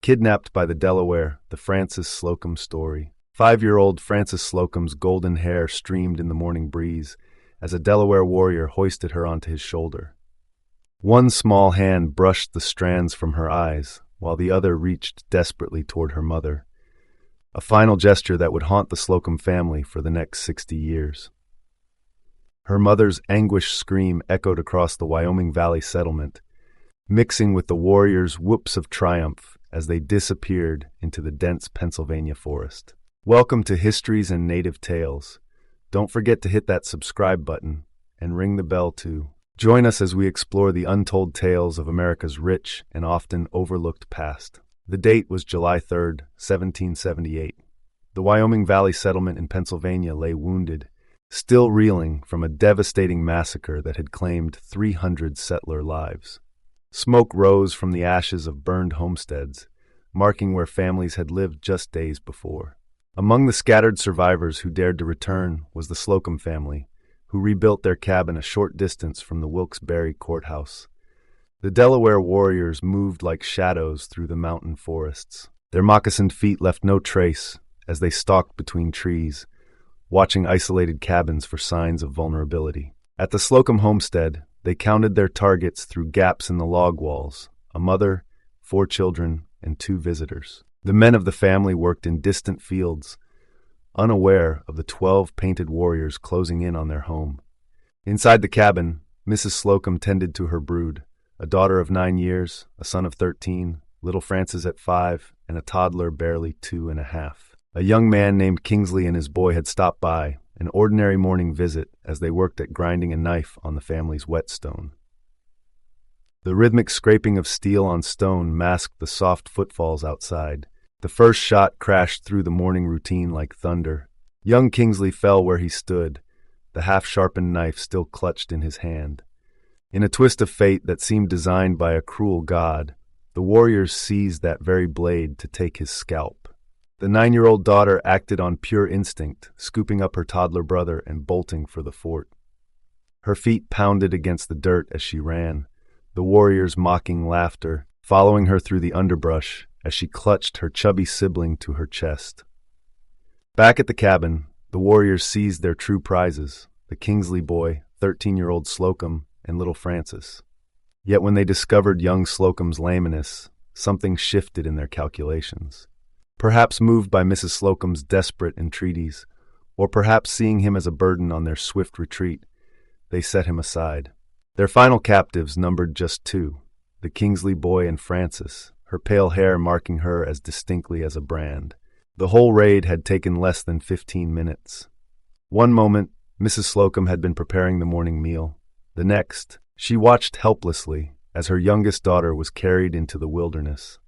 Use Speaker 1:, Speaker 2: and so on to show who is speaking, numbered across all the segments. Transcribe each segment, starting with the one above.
Speaker 1: Kidnapped by the Delaware, the Frances Slocum story. 5-year-old Frances Slocum's golden hair streamed in the morning breeze as a Delaware warrior hoisted her onto his shoulder. One small hand brushed the strands from her eyes, while the other reached desperately toward her mother. A final gesture that would haunt the Slocum family for the next 60 years. Her mother's anguished scream echoed across the Wyoming Valley settlement, mixing with the warriors' whoops of triumph as they disappeared into the dense Pennsylvania forest. Welcome to Histories and Native Tales. Don't forget to hit that subscribe button and ring the bell to join us as we explore the untold tales of America's rich and often overlooked past. The date was July 3rd, 1778. The Wyoming Valley settlement in Pennsylvania lay wounded, still reeling from a devastating massacre that had claimed 300 settler lives. Smoke rose from the ashes of burned homesteads, marking where families had lived just days before. Among the scattered survivors who dared to return was the Slocum family, who rebuilt their cabin a short distance from the Wilkes-Barre courthouse. The Delaware warriors moved like shadows through the mountain forests. Their moccasined feet left no trace as they stalked between trees, watching isolated cabins for signs of vulnerability. At the Slocum homestead, they counted their targets through gaps in the log walls: a mother, 4 children, and 2 visitors. The men of the family worked in distant fields, unaware of the 12 painted warriors closing in on their home. Inside the cabin, Mrs. Slocum tended to her brood, a daughter of 9 years, a son of 13, little Frances at 5, and a toddler barely 2.5. A young man named Kingsley and his boy had stopped by, an ordinary morning visit as they worked at grinding a knife on the family's whetstone. The rhythmic scraping of steel on stone masked the soft footfalls outside. The first shot crashed through the morning routine like thunder. Young Kingsley fell where he stood, the half-sharpened knife still clutched in his hand. In a twist of fate that seemed designed by a cruel god, the warriors seized that very blade to take his scalp. The 9-year-old daughter acted on pure instinct, scooping up her toddler brother and bolting for the fort. Her feet pounded against the dirt as she ran, the warriors' mocking laughter following her through the underbrush as she clutched her chubby sibling to her chest. Back at the cabin, the warriors seized their true prizes, the Kingsley boy, 13-year-old Slocum, and little Frances. Yet when they discovered young Slocum's lameness, something shifted in their calculations. Perhaps moved by Mrs. Slocum's desperate entreaties, or perhaps seeing him as a burden on their swift retreat, they set him aside. Their final captives numbered just 2, the Kingsley boy and Frances, her pale hair marking her as distinctly as a brand. The whole raid had taken less than 15 minutes. One moment, Mrs. Slocum had been preparing the morning meal. The next, she watched helplessly as her youngest daughter was carried into the wilderness.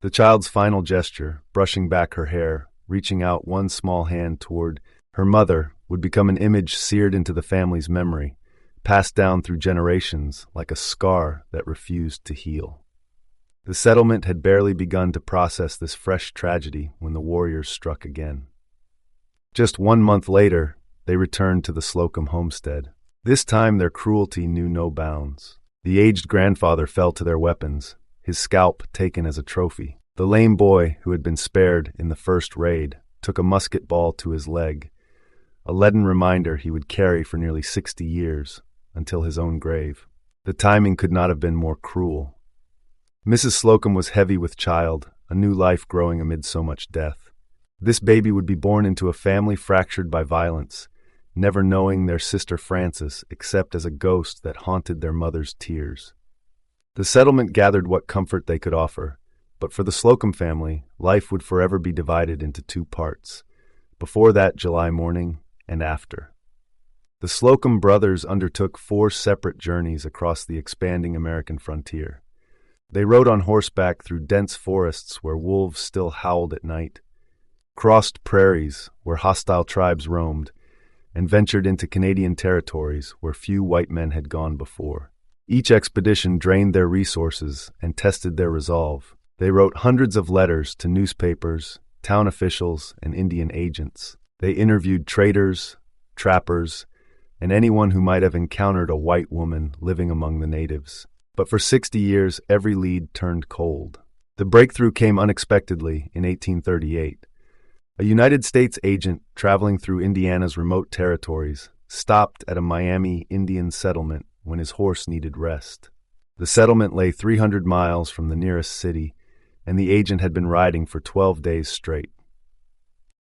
Speaker 1: The child's final gesture, brushing back her hair, reaching out one small hand toward her mother, would become an image seared into the family's memory, passed down through generations like a scar that refused to heal. The settlement had barely begun to process this fresh tragedy when the warriors struck again. Just 1 month later, they returned to the Slocum homestead. This time their cruelty knew no bounds. The aged grandfather fell to their weapons, his scalp taken as a trophy. The lame boy, who had been spared in the first raid, took a musket ball to his leg, a leaden reminder he would carry for nearly 60 years, until his own grave. The timing could not have been more cruel. Mrs. Slocum was heavy with child, a new life growing amid so much death. This baby would be born into a family fractured by violence, never knowing their sister Frances except as a ghost that haunted their mother's tears. The settlement gathered what comfort they could offer, but for the Slocum family, life would forever be divided into 2 parts, before that July morning and after. The Slocum brothers undertook 4 separate journeys across the expanding American frontier. They rode on horseback through dense forests where wolves still howled at night, crossed prairies where hostile tribes roamed, and ventured into Canadian territories where few white men had gone before. Each expedition drained their resources and tested their resolve. They wrote hundreds of letters to newspapers, town officials, and Indian agents. They interviewed traders, trappers, and anyone who might have encountered a white woman living among the natives. But for 60 years, every lead turned cold. The breakthrough came unexpectedly in 1838. A United States agent traveling through Indiana's remote territories stopped at a Miami Indian settlement when his horse needed rest. The settlement lay 300 miles from the nearest city, and the agent had been riding for 12 days straight.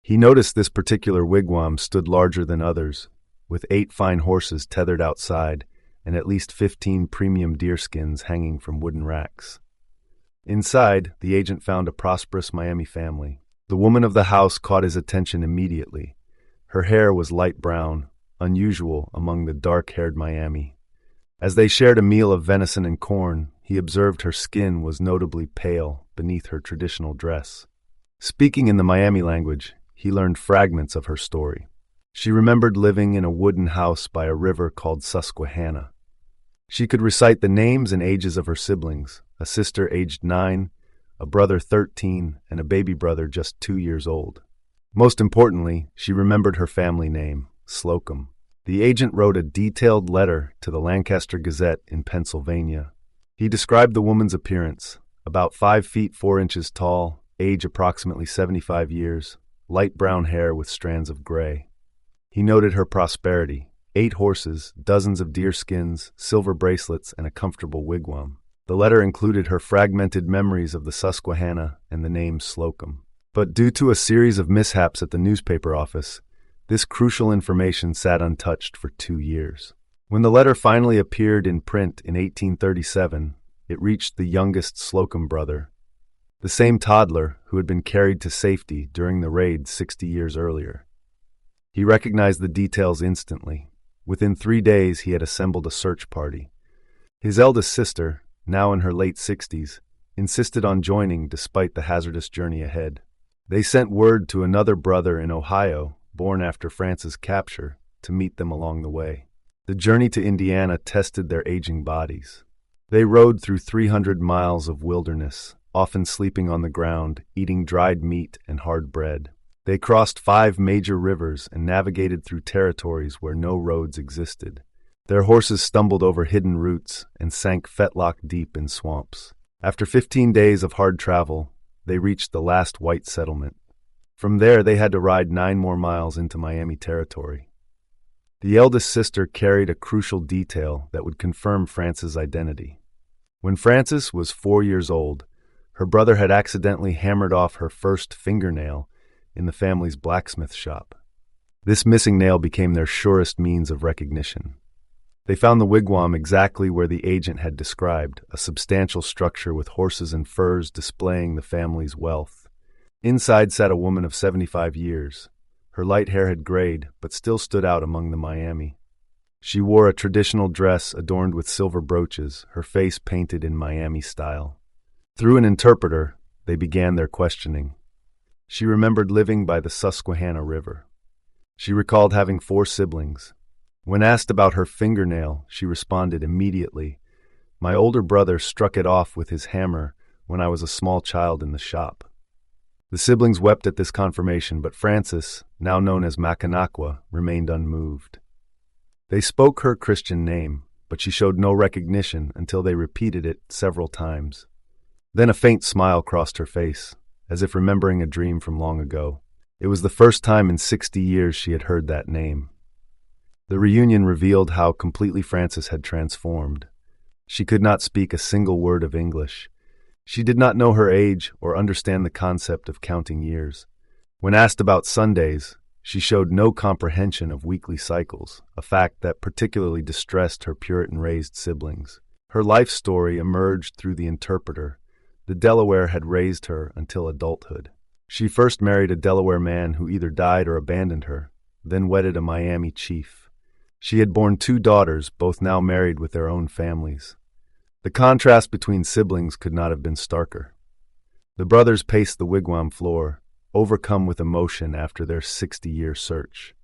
Speaker 1: He noticed this particular wigwam stood larger than others, with 8 fine horses tethered outside and at least 15 premium deerskins hanging from wooden racks. Inside, the agent found a prosperous Miami family. The woman of the house caught his attention immediately. Her hair was light brown, unusual among the dark-haired Miami. As they shared a meal of venison and corn, he observed her skin was notably pale beneath her traditional dress. Speaking in the Miami language, he learned fragments of her story. She remembered living in a wooden house by a river called Susquehanna. She could recite the names and ages of her siblings, a sister aged 9, a brother 13, and a baby brother just 2 years old. Most importantly, she remembered her family name, Slocum. The agent wrote a detailed letter to the Lancaster Gazette in Pennsylvania. He described the woman's appearance, about 5 feet 4 inches tall, age approximately 75 years, light brown hair with strands of gray. He noted her prosperity, 8 horses, dozens of deerskins, silver bracelets, and a comfortable wigwam. The letter included her fragmented memories of the Susquehanna and the name Slocum. But due to a series of mishaps at the newspaper office, this crucial information sat untouched for 2 years. When the letter finally appeared in print in 1837, it reached the youngest Slocum brother, the same toddler who had been carried to safety during the raid 60 years earlier. He recognized the details instantly. Within 3 days, he had assembled a search party. His eldest sister, now in her late 60s, insisted on joining despite the hazardous journey ahead. They sent word to another brother in Ohio, born after Frances' capture, to meet them along the way. The journey to Indiana tested their aging bodies. They rode through 300 miles of wilderness, often sleeping on the ground, eating dried meat and hard bread. They crossed 5 major rivers and navigated through territories where no roads existed. Their horses stumbled over hidden roots and sank fetlock deep in swamps. After 15 days of hard travel, they reached the last white settlement. From there, they had to ride 9 more miles into Miami territory. The eldest sister carried a crucial detail that would confirm Frances' identity. When Frances was 4 years old, her brother had accidentally hammered off her first fingernail in the family's blacksmith shop. This missing nail became their surest means of recognition. They found the wigwam exactly where the agent had described, a substantial structure with horses and furs displaying the family's wealth. Inside sat a woman of 75 years. Her light hair had grayed, but still stood out among the Miami. She wore a traditional dress adorned with silver brooches, her face painted in Miami style. Through an interpreter, they began their questioning. She remembered living by the Susquehanna River. She recalled having 4 siblings. When asked about her fingernail, she responded immediately, "My older brother struck it off with his hammer when I was a small child in the shop." The siblings wept at this confirmation, but Frances, now known as Macanakwa, remained unmoved. They spoke her Christian name, but she showed no recognition until they repeated it several times. Then a faint smile crossed her face, as if remembering a dream from long ago. It was the first time in 60 years she had heard that name. The reunion revealed how completely Frances had transformed. She could not speak a single word of English. She did not know her age or understand the concept of counting years. When asked about Sundays, she showed no comprehension of weekly cycles, a fact that particularly distressed her Puritan-raised siblings. Her life story emerged through the interpreter. The Delaware had raised her until adulthood. She first married a Delaware man who either died or abandoned her, then wedded a Miami chief. She had borne 2 daughters, both now married with their own families. The contrast between siblings could not have been starker. The brothers paced the wigwam floor, overcome with emotion after their 60-year search.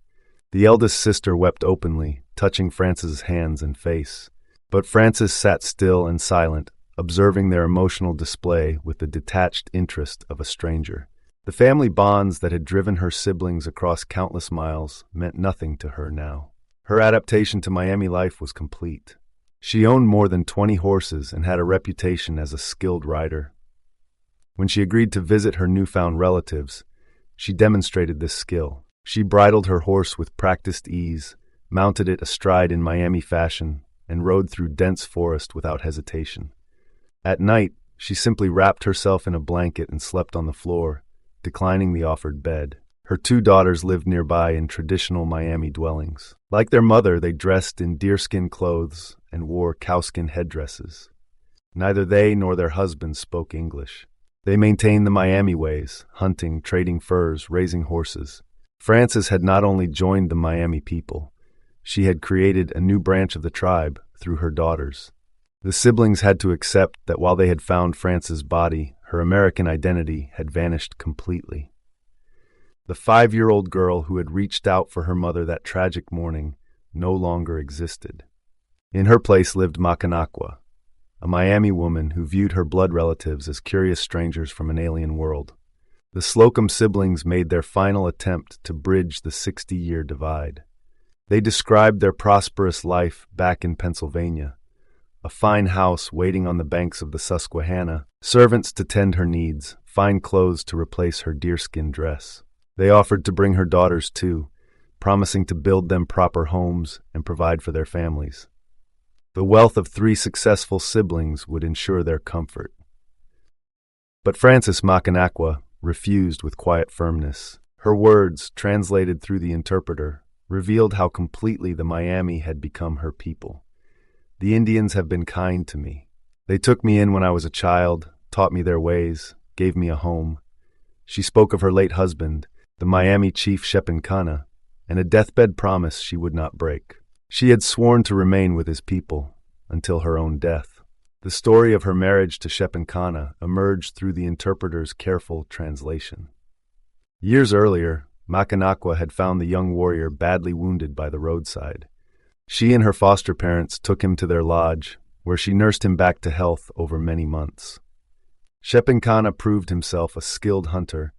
Speaker 1: The eldest sister wept openly, touching Frances' hands and face. But Frances sat still and silent, observing their emotional display with the detached interest of a stranger. The family bonds that had driven her siblings across countless miles meant nothing to her now. Her adaptation to Miami life was complete. She owned more than 20 horses and had a reputation as a skilled rider. When she agreed to visit her newfound relatives, she demonstrated this skill. She bridled her horse with practiced ease, mounted it astride in Miami fashion, and rode through dense forest without hesitation. At night, she simply wrapped herself in a blanket and slept on the floor, declining the offered bed. Her 2 daughters lived nearby in traditional Miami dwellings. Like their mother, they dressed in deerskin clothes and wore cowskin headdresses. Neither they nor their husbands spoke English. They maintained the Miami ways, hunting, trading furs, raising horses. Frances had not only joined the Miami people, she had created a new branch of the tribe through her daughters. The siblings had to accept that while they had found Frances' body, her American identity had vanished completely. The 5-year-old girl who had reached out for her mother that tragic morning no longer existed. In her place lived Macanakwa, a Miami woman who viewed her blood relatives as curious strangers from an alien world. The Slocum siblings made their final attempt to bridge the 60-year divide. They described their prosperous life back in Pennsylvania, a fine house waiting on the banks of the Susquehanna, servants to tend her needs, fine clothes to replace her deerskin dress. They offered to bring her daughters too, promising to build them proper homes and provide for their families. The wealth of 3 successful siblings would ensure their comfort. But Frances Macanakwa refused with quiet firmness. Her words, translated through the interpreter, revealed how completely the Miami had become her people. The Indians have been kind to me. They took me in when I was a child, taught me their ways, gave me a home. She spoke of her late husband, the Miami chief Shepinkana, and a deathbed promise she would not break. She had sworn to remain with his people until her own death. The story of her marriage to Shepinkana emerged through the interpreter's careful translation. Years earlier, Macanakwa had found the young warrior badly wounded by the roadside. She and her foster parents took him to their lodge, where she nursed him back to health over many months. Shepinkana proved himself a skilled hunter,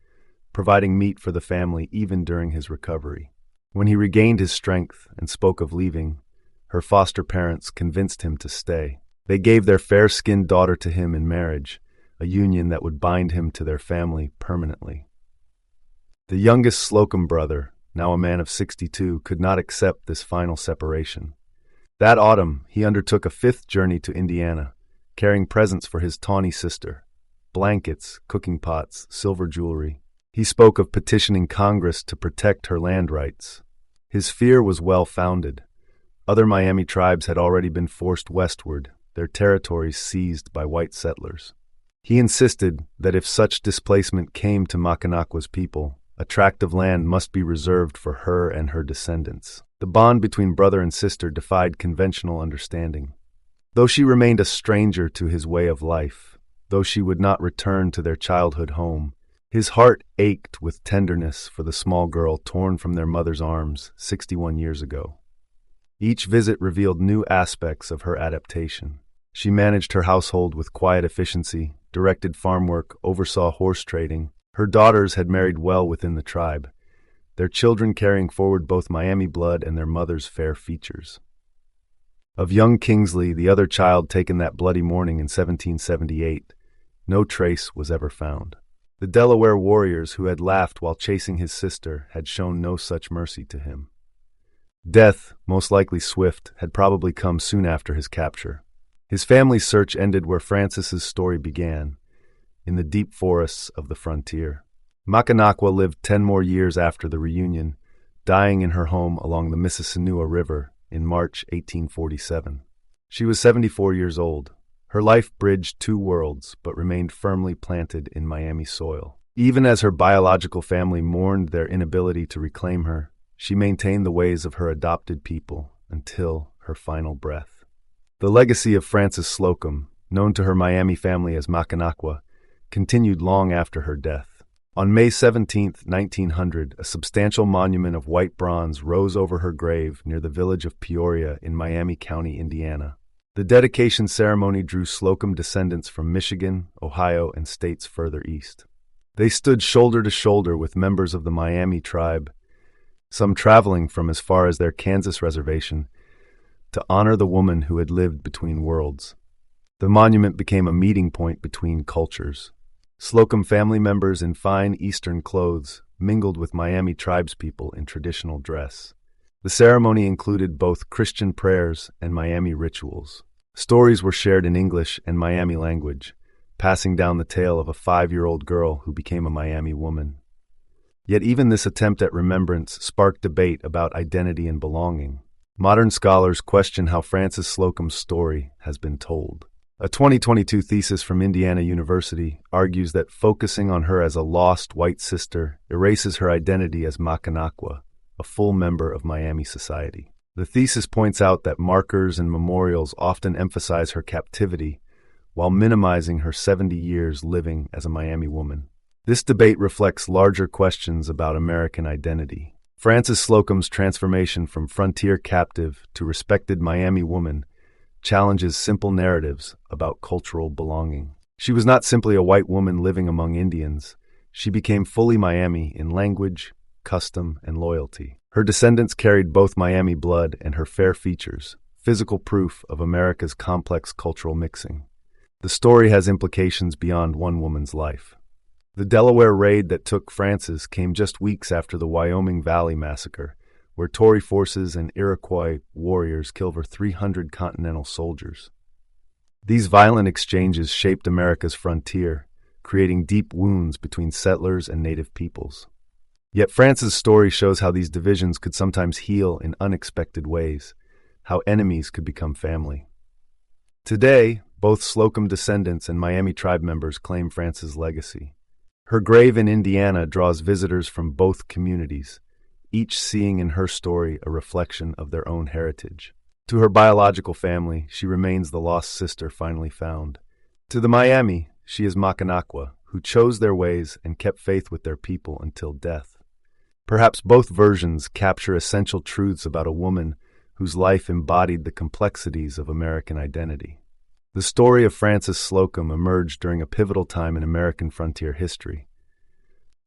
Speaker 1: providing meat for the family even during his recovery. When he regained his strength and spoke of leaving, her foster parents convinced him to stay. They gave their fair-skinned daughter to him in marriage, a union that would bind him to their family permanently. The youngest Slocum brother, now a man of 62, could not accept this final separation. That autumn, he undertook a 5th journey to Indiana, carrying presents for his tawny sister: blankets, cooking pots, silver jewelry. He spoke of petitioning Congress to protect her land rights. His fear was well-founded. Other Miami tribes had already been forced westward, their territories seized by white settlers. He insisted that if such displacement came to Macanakwa's people, a tract of land must be reserved for her and her descendants. The bond between brother and sister defied conventional understanding. Though she remained a stranger to his way of life, though she would not return to their childhood home, his heart ached with tenderness for the small girl torn from their mother's arms 61 years ago. Each visit revealed new aspects of her adaptation. She managed her household with quiet efficiency, directed farm work, oversaw horse trading. Her daughters had married well within the tribe, their children carrying forward both Miami blood and their mother's fair features. Of young Kingsley, the other child taken that bloody morning in 1778, no trace was ever found. The Delaware warriors who had laughed while chasing his sister had shown no such mercy to him. Death, most likely swift, had probably come soon after his capture. His family's search ended where Frances's story began, in the deep forests of the frontier. Macanakwa lived 10 more years after the reunion, dying in her home along the Mississippi River in March 1847. She was 74 years old. Her life bridged 2 worlds, but remained firmly planted in Miami soil. Even as her biological family mourned their inability to reclaim her, she maintained the ways of her adopted people until her final breath. The legacy of Frances Slocum, known to her Miami family as Macanakwa, continued long after her death. On May 17, 1900, a substantial monument of white bronze rose over her grave near the village of Peoria in Miami County, Indiana. The dedication ceremony drew Slocum descendants from Michigan, Ohio, and states further east. They stood shoulder to shoulder with members of the Miami tribe, some traveling from as far as their Kansas reservation, to honor the woman who had lived between worlds. The monument became a meeting point between cultures. Slocum family members in fine Eastern clothes mingled with Miami tribespeople in traditional dress. The ceremony included both Christian prayers and Miami rituals. Stories were shared in English and Miami language, passing down the tale of a 5-year-old girl who became a Miami woman. Yet even this attempt at remembrance sparked debate about identity and belonging. Modern scholars question how Frances Slocum's story has been told. A 2022 thesis from Indiana University argues that focusing on her as a lost white sister erases her identity as Macanakwa, a full member of Miami society. The thesis points out that markers and memorials often emphasize her captivity while minimizing her 70 years living as a Miami woman. This debate reflects larger questions about American identity. Frances Slocum's transformation from frontier captive to respected Miami woman challenges simple narratives about cultural belonging. She was not simply a white woman living among Indians. She became fully Miami in language, custom, and loyalty. Her descendants carried both Miami blood and her fair features, physical proof of America's complex cultural mixing. The story has implications beyond one woman's life. The Delaware raid that took Frances came just weeks after the Wyoming Valley Massacre, where Tory forces and Iroquois warriors killed over 300 Continental soldiers. These violent exchanges shaped America's frontier, creating deep wounds between settlers and native peoples. Yet Frances' story shows how these divisions could sometimes heal in unexpected ways, how enemies could become family. Today, both Slocum descendants and Miami tribe members claim Frances' legacy. Her grave in Indiana draws visitors from both communities, each seeing in her story a reflection of their own heritage. To her biological family, she remains the lost sister finally found. To the Miami, she is Macanakwa, who chose their ways and kept faith with their people until death. Perhaps both versions capture essential truths about a woman whose life embodied the complexities of American identity. The story of Frances Slocum emerged during a pivotal time in American frontier history.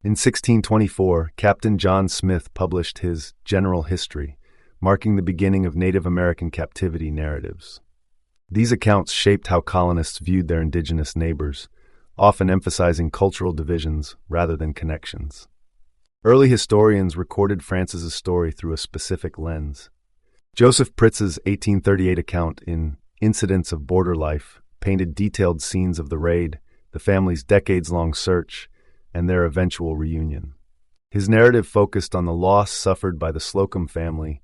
Speaker 1: In 1624, Captain John Smith published his General History, marking the beginning of Native American captivity narratives. These accounts shaped how colonists viewed their indigenous neighbors, often emphasizing cultural divisions rather than connections. Early historians recorded Frances's story through a specific lens. Joseph Pritz's 1838 account in Incidents of Border Life painted detailed scenes of the raid, the family's decades-long search, and their eventual reunion. His narrative focused on the loss suffered by the Slocum family,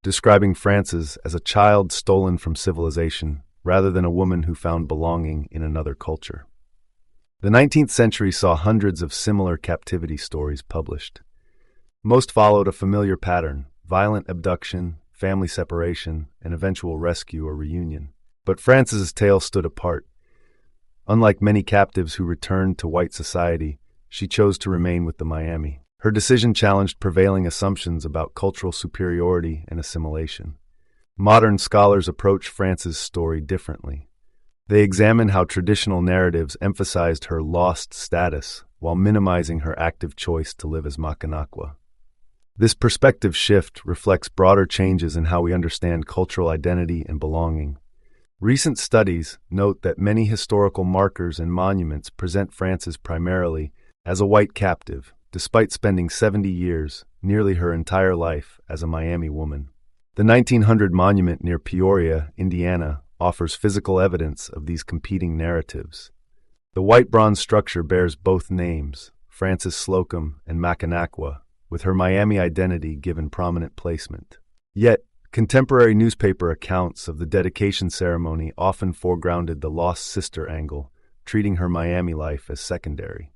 Speaker 1: describing Frances as a child stolen from civilization rather than a woman who found belonging in another culture. The 19th century saw hundreds of similar captivity stories published. Most followed a familiar pattern: violent abduction, family separation, and eventual rescue or reunion. But Frances's tale stood apart. Unlike many captives who returned to white society, she chose to remain with the Miami. Her decision challenged prevailing assumptions about cultural superiority and assimilation. Modern scholars approach Frances' story differently. They examine how traditional narratives emphasized her lost status while minimizing her active choice to live as Macanakwa. This perspective shift reflects broader changes in how we understand cultural identity and belonging. Recent studies note that many historical markers and monuments present Frances primarily as a white captive, despite spending 70 years, nearly her entire life, as a Miami woman. The 1900 monument near Peoria, Indiana, offers physical evidence of these competing narratives. The white bronze structure bears both names, Frances Slocum and Macanakwa, with her Miami identity given prominent placement. Yet, contemporary newspaper accounts of the dedication ceremony often foregrounded the lost sister angle, treating her Miami life as secondary.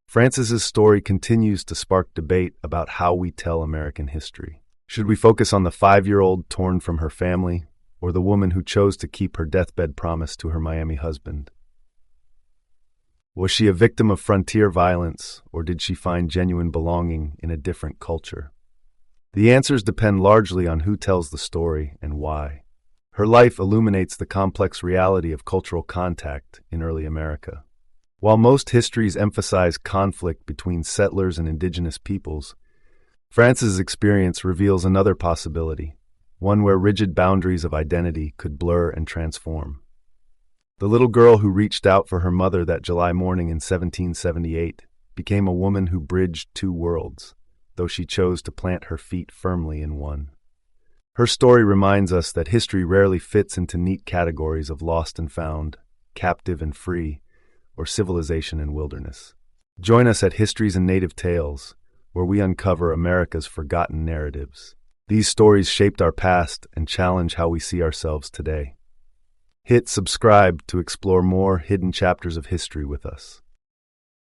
Speaker 1: Frances's story continues to spark debate about how we tell American history. Should we focus on the 5-year-old torn from her family, or the woman who chose to keep her deathbed promise to her Miami husband? Was she a victim of frontier violence, or did she find genuine belonging in a different culture? The answers depend largely on who tells the story and why. Her life illuminates the complex reality of cultural contact in early America. While most histories emphasize conflict between settlers and indigenous peoples, Frances' experience reveals another possibility, one where rigid boundaries of identity could blur and transform. The little girl who reached out for her mother that July morning in 1778 became a woman who bridged two worlds, though she chose to plant her feet firmly in one. Her story reminds us that history rarely fits into neat categories of lost and found, captive and free, or civilization and wilderness. Join us at Histories and Native Tales, where we uncover America's forgotten narratives. These stories shaped our past and challenge how we see ourselves today. Hit subscribe to explore more hidden chapters of history with us.